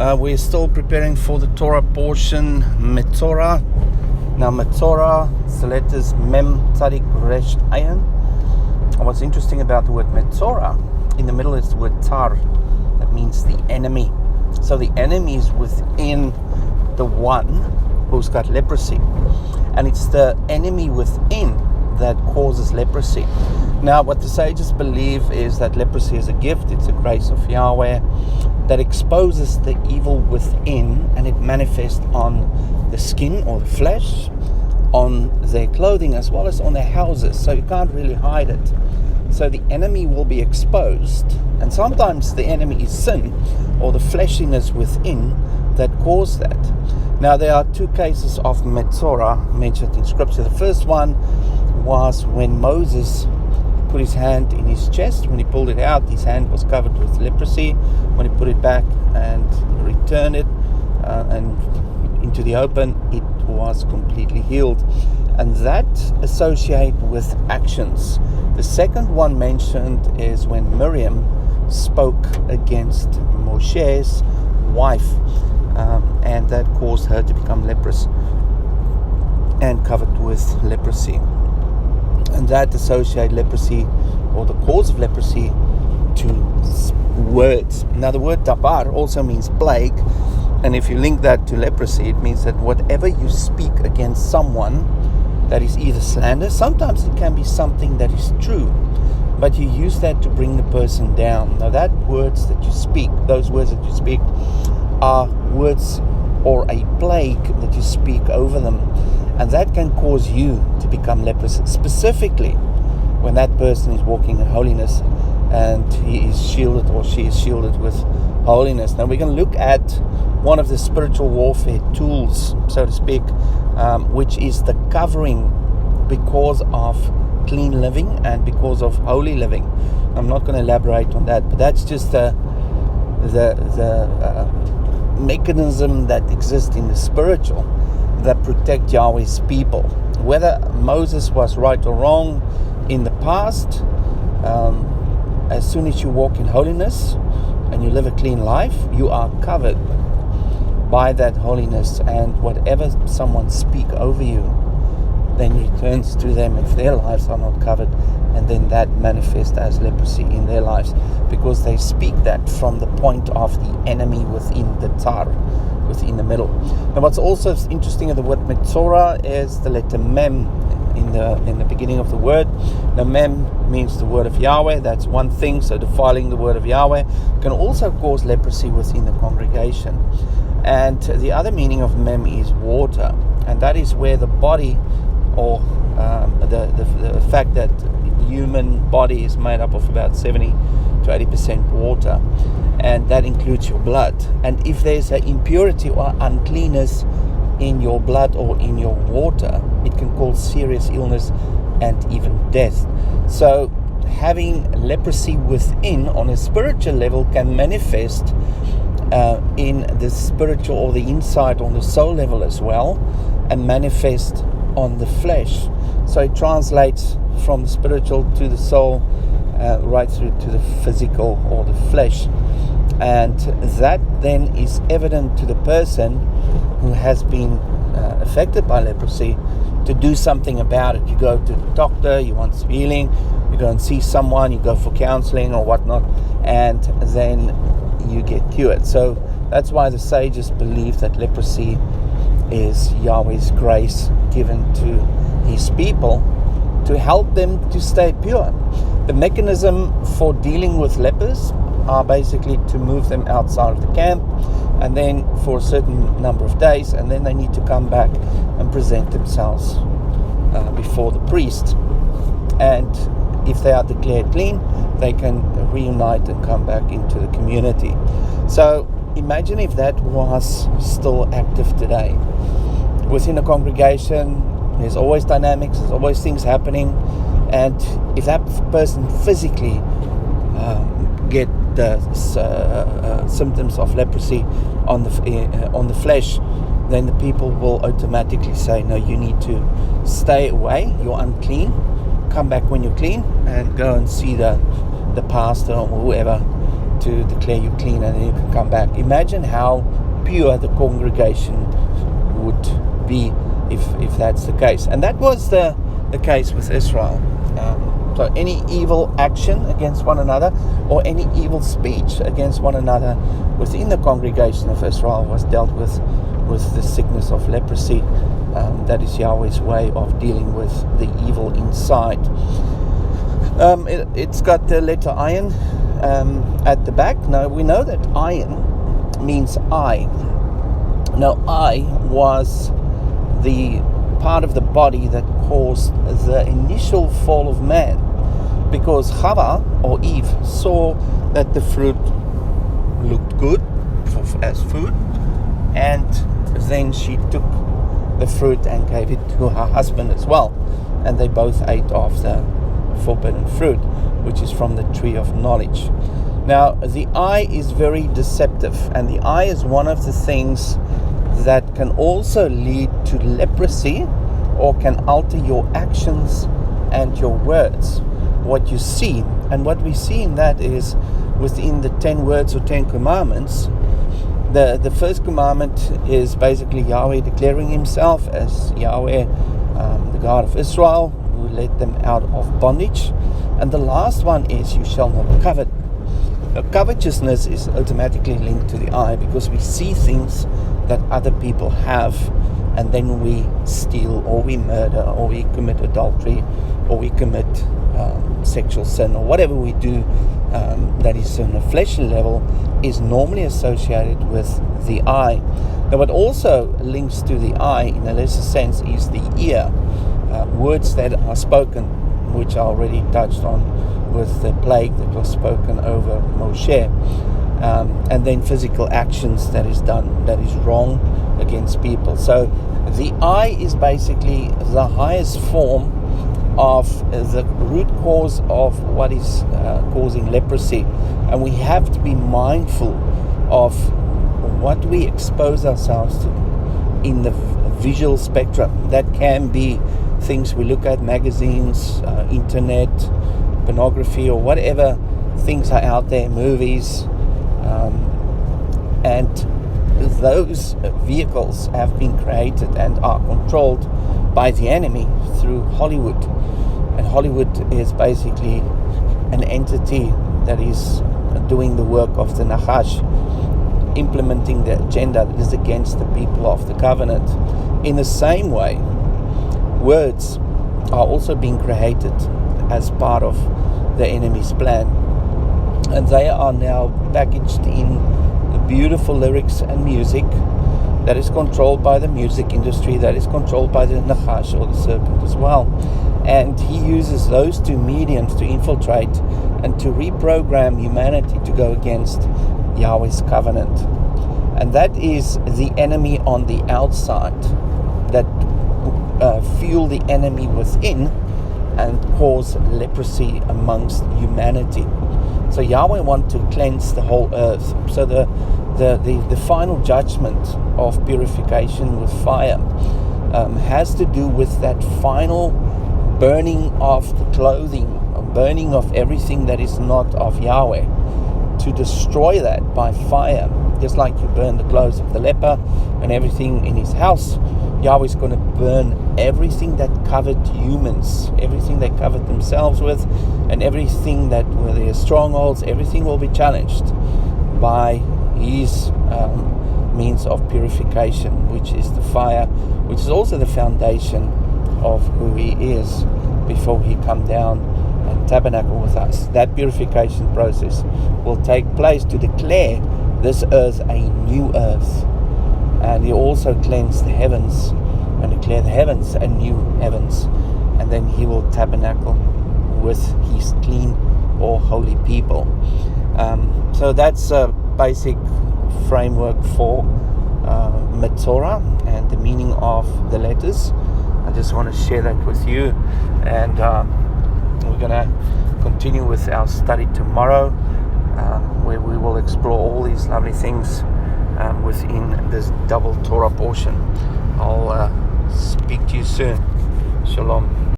We're still preparing for the Torah portion, Mitsora. Now, Mitsora, it's the letters Mem, Tzadik, Resh, Ayin. And what's interesting about the word Mitsora, in the middle is the word Tar. That means the enemy. So the enemy is within the one who's got leprosy. And it's the enemy within that causes leprosy. Now, what the sages believe is that leprosy is a gift. It's a grace of Yahweh that exposes the evil within, and it manifests on the skin or the flesh, on their clothing, as well as on their houses. So you can't really hide it. So the enemy will be exposed. And sometimes the enemy is sin, or the fleshiness within, that cause that. Now, there are two cases of Mitsora mentioned in Scripture. The first one was when Moses put his hand in his chest. When he pulled it out, his hand was covered with leprosy. When he put it back and returned it and into the open, it was completely healed. And that associate with actions. The second one mentioned is when Miriam spoke against Moshe's wife, and that caused her to become leprous and covered with leprosy. And that associate leprosy, or the cause of leprosy, to words. Now, the word dabar also means plague, and if you link that to leprosy, it means that whatever you speak against someone that is either slander, sometimes it can be something that is true, but you use that to bring the person down. Now, that words that you speak, those words that you speak, are words or a plague that you speak over them. And that can cause you to become leprous, specifically when that person is walking in holiness and he is shielded or she is shielded with holiness. Now, we're going to look at one of the spiritual warfare tools, so to speak, which is the covering because of clean living and because of holy living. I'm not going to elaborate on that, but that's just the mechanism that exists in the spiritual that protect Yahweh's people. Whether Moses was right or wrong in the past, as soon as you walk in holiness and you live a clean life, you are covered by that holiness, and whatever someone speak over you then returns to them if their lives are not covered, and then that manifests as leprosy in their lives because they speak that from the point of the enemy within the tar, within the middle. Now, what's also interesting of the word Mitsora is the letter Mem in the beginning of the word. Now, Mem means the word of Yahweh. That's one thing. So defiling the word of Yahweh can also cause leprosy within the congregation. And the other meaning of Mem is water, and that is where the body, or the fact that the human body is made up of about 70 to 80% water, and that includes your blood. And if there's an impurity or uncleanness in your blood or in your water, it can cause serious illness and even death. So having leprosy within on a spiritual level can manifest in the spiritual or the inside on the soul level as well, and manifest on the flesh. So it translates from the spiritual to the soul, right through to the physical or the flesh. And that then is evident to the person who has been affected by leprosy to do something about it. You go to the doctor, you want some healing, you go and see someone, you go for counseling or whatnot, and then you get cured. So that's why the sages believe that leprosy is Yahweh's grace given to his people to help them to stay pure. The mechanism for dealing with lepers are basically to move them outside of the camp, and then for a certain number of days, and then they need to come back and present themselves before the priest. And if they are declared clean, they can reunite and come back into the community. So imagine if that was still active today. Within a congregation, there's always dynamics, there's always things happening, and if that person physically get the symptoms of leprosy on the flesh, then the people will automatically say, no, you need to stay away, you're unclean, come back when you're clean, and go and see the pastor or whoever to declare you clean, and then you can come back. Imagine how pure the congregation would be if that's the case. And that was the case with Israel. So any evil action against one another, or any evil speech against one another within the congregation of Israel, was dealt with the sickness of leprosy. That is Yahweh's way of dealing with the evil inside. It's got the letter iron at the back. Now we know that iron means eye. Now eye was the part of the body that caused the initial fall of man, because Chava, or Eve, saw that the fruit looked good as food, and then she took the fruit and gave it to her husband as well, and they both ate of the forbidden fruit, which is from the tree of knowledge. Now the eye is very deceptive, and the eye is one of the things that can also lead to leprosy, or can alter your actions and your words, what you see. And what we see in that is within the 10 words or 10 commandments. The first commandment is basically Yahweh declaring himself as Yahweh, the God of Israel, who led them out of bondage. And the last one is, you shall not covet. Now, covetousness is automatically linked to the eye, because we see things that other people have, and then we steal, or we murder, or we commit adultery, or we commit sexual sin, or whatever we do that is on a fleshly level is normally associated with the eye. Now what also links to the eye in a lesser sense is the ear. Words that are spoken, which I already touched on with the plague that was spoken over Moshe, and then physical actions that is done that is wrong against people. So the eye is basically the highest form of the root cause of what is causing leprosy, and we have to be mindful of what we expose ourselves to in the visual spectrum. That can be things we look at, magazines, internet, pornography, or whatever things are out there, movies, and those vehicles have been created and are controlled by the enemy through Hollywood. And Hollywood is basically an entity that is doing the work of the Nachash, implementing the agenda that is against the people of the covenant. In the same way, words are also being created as part of the enemy's plan, and they are now packaged in beautiful lyrics and music that is controlled by the music industry, that is controlled by the Nachash, or the serpent as well. And he uses those two mediums to infiltrate and to reprogram humanity to go against Yahweh's covenant. And that is the enemy on the outside that fuel the enemy within and cause leprosy amongst humanity. So Yahweh wants to cleanse the whole earth. So the final judgment of purification with fire has to do with that final burning of the clothing, burning of everything that is not of Yahweh, to destroy that by fire. Just like you burn the clothes of the leper and everything in his house, Yahweh's going to burn everything that covered humans, everything they covered themselves with, and everything that were their strongholds. Everything will be challenged by his means of purification, which is the fire, which is also the foundation of who he is before he come down and tabernacle with us. That purification process will take place to declare this earth a new earth, and he also cleanse the heavens and declare the heavens a new heavens, and then he will tabernacle with his clean or holy people. So that's a basic framework for Mitsora and the meaning of the letters. I just want to share that with you, and we're going to continue with our study tomorrow, where we will explore all these lovely things within this double Torah portion. I'll speak to you soon. Shalom.